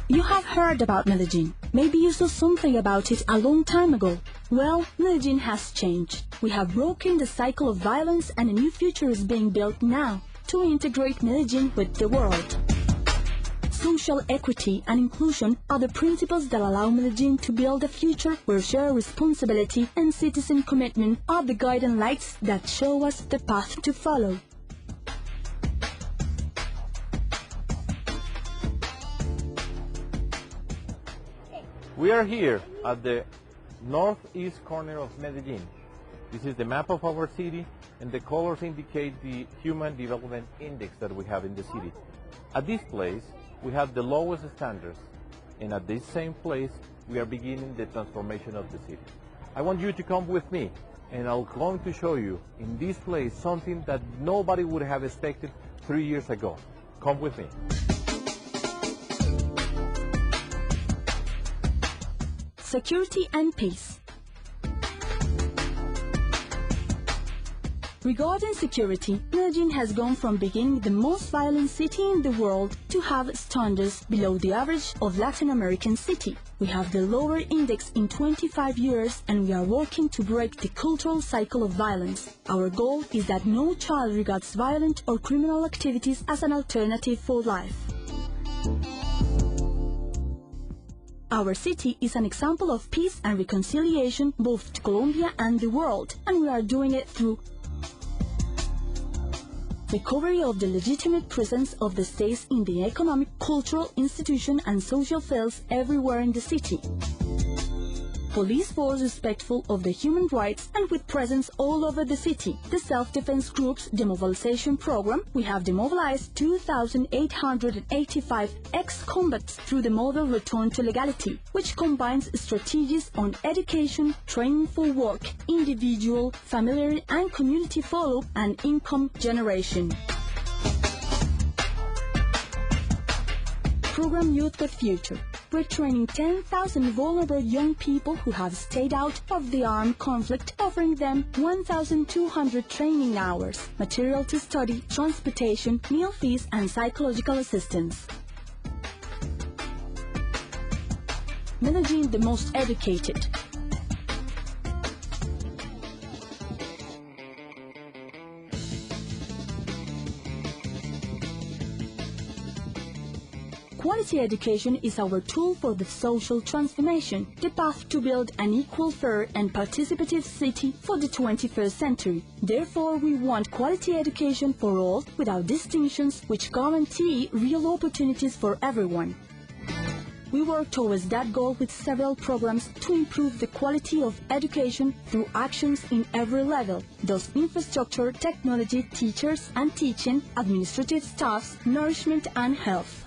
You have heard about Medellin. Maybe you saw something about it a long time ago. Well, Medellin has changed. We have broken the cycle of violence and a new future is being built now to integrate Medellin with the world. Social equity and inclusion are the principles that allow Medellin to build a future where shared responsibility and citizen commitment are the guiding lights that show us the path to follow. We are here at the northeast corner of Medellin. This is the map of our city, and the colors indicate the Human Development Index that we have in the city. At this place, we have the lowest standards, and at this same place, we are beginning the transformation of the city. I want you to come with me, and I'm going to show you in this place something that nobody would have expected 3 years ago. Come with me. Security and peace. Regarding security, Medellin has gone from being the most violent city in the world to have standards below the average of Latin American city. We have the lower index in 25 years and we are working to break the cultural cycle of violence. Our goal is that no child regards violent or criminal activities as an alternative for life. Our city is an example of peace and reconciliation both to Colombia and the world, and we are doing it through recovery of the legitimate presence of the states in the economic, cultural, institution and social fields everywhere in the city. Police force respectful of the human rights and with presence all over the city. The self-defense groups demobilization program, we have demobilized 2,885 ex-combats through the model Return to Legality, which combines strategies on education, training for work, individual, familiar and community follow and income generation. Program Youth with Future. We're training 10,000 vulnerable young people who have stayed out of the armed conflict, offering them 1,200 training hours, material to study, transportation, meal fees, and psychological assistance. Medellin, the most educated. Quality education is our tool for the social transformation, the path to build an equal, fair and participative city for the 21st century. Therefore, we want quality education for all without distinctions which guarantee real opportunities for everyone. We work towards that goal with several programs to improve the quality of education through actions in every level, thus infrastructure, technology, teachers and teaching, administrative staffs, nourishment and health.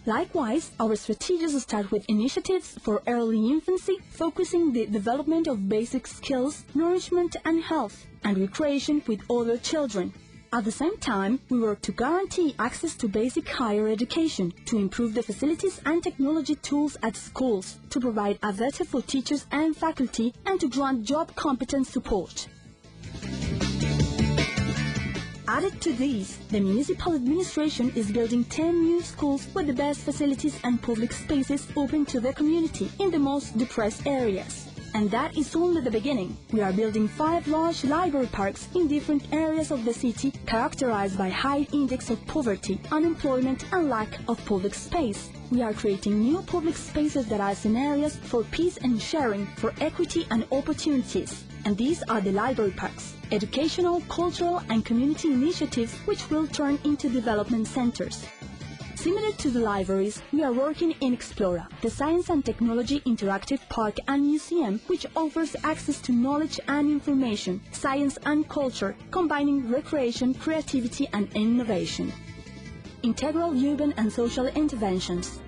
Likewise, our strategies start with initiatives for early infancy, focusing the development of basic skills, nourishment and health, and recreation with other children. At the same time, we work to guarantee access to basic higher education, to improve the facilities and technology tools at schools, to provide a better for teachers and faculty, and to grant job competence support. Added to these, the municipal administration is building 10 new schools with the best facilities and public spaces open to the community in the most depressed areas. And that is only the beginning. We are building 5 large library parks in different areas of the city characterized by high index of poverty, unemployment and lack of public space. We are creating new public spaces that are scenarios for peace and sharing, for equity and opportunities. And these are the library parks, educational, cultural and community initiatives which will turn into development centers. Similar to the libraries, we are working in Explora, the Science and Technology Interactive Park and Museum, which offers access to knowledge and information, science and culture, combining recreation, creativity and innovation. Integral urban and social interventions.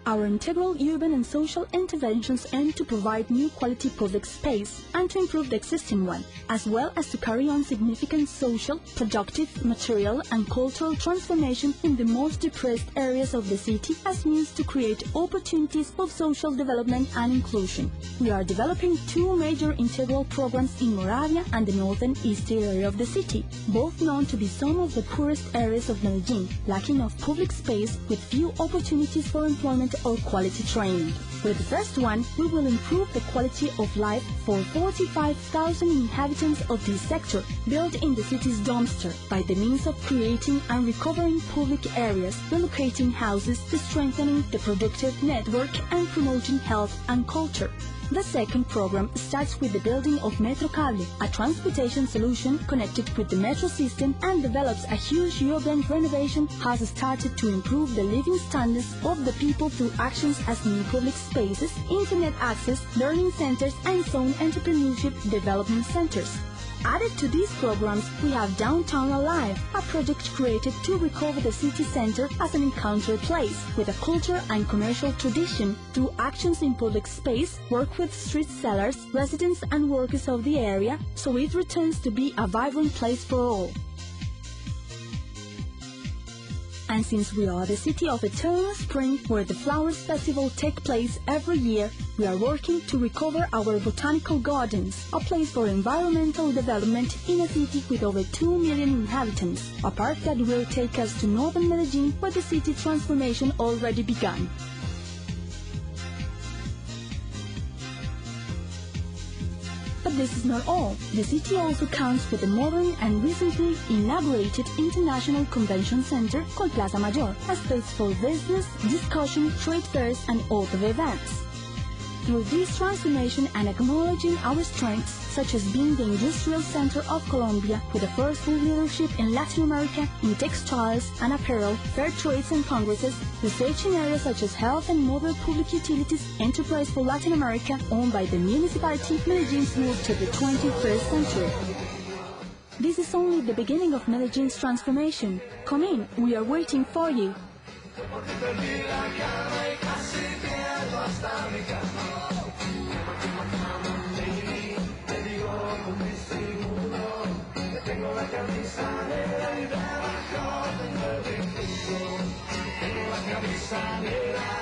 Our integral urban and social interventions aim to provide new quality public space and to improve the existing one, as well as to carry on significant social, productive, material and cultural transformation in the most depressed areas of the city as means to create opportunities of social development and inclusion. We are developing two major integral programs in Moravia and the northern east area of the city, both known to be some of the poorest areas of Medellin, lacking of public space with few opportunities for employment or quality training. With the first one, we will improve the quality of life for 45,000 inhabitants of this sector, built in the city's dumpster, by the means of creating and recovering public areas, relocating houses, strengthening the productive network, and promoting health and culture. The second program starts with the building of Metro Cable, a transportation solution connected with the metro system, and develops a huge urban renovation has started to improve the living standards of the people through actions as new public spaces, internet access, learning centers, and zone entrepreneurship development centers. Added to these programs, we have Downtown Alive, a project created to recover the city center as an encounter place with a culture and commercial tradition through actions in public space, work with street sellers, residents and workers of the area, so it returns to be a vibrant place for all. And since we are the city of eternal spring, where the Flowers Festival takes place every year, we are working to recover our botanical gardens, a place for environmental development in a city with over 2 million inhabitants, a park that will take us to northern Medellin, where the city transformation already began. But this is not all. The city also counts with a modern and recently inaugurated International Convention Center called Plaza Mayor, a space for business, discussion, trade fairs and other events. Through this transformation and acknowledging our strengths, such as being the industrial center of Colombia with a forceful leadership in Latin America in textiles and apparel, fair trades and congresses, research in areas such as health and mobile public utilities, enterprise for Latin America owned by the municipality, Medellin's move to the 21st century. This is only the beginning of Medellin's transformation. Come in, we are waiting for you. Tengo la camisa negra y debajo tengo el rinconcito. Tengo la camisa negra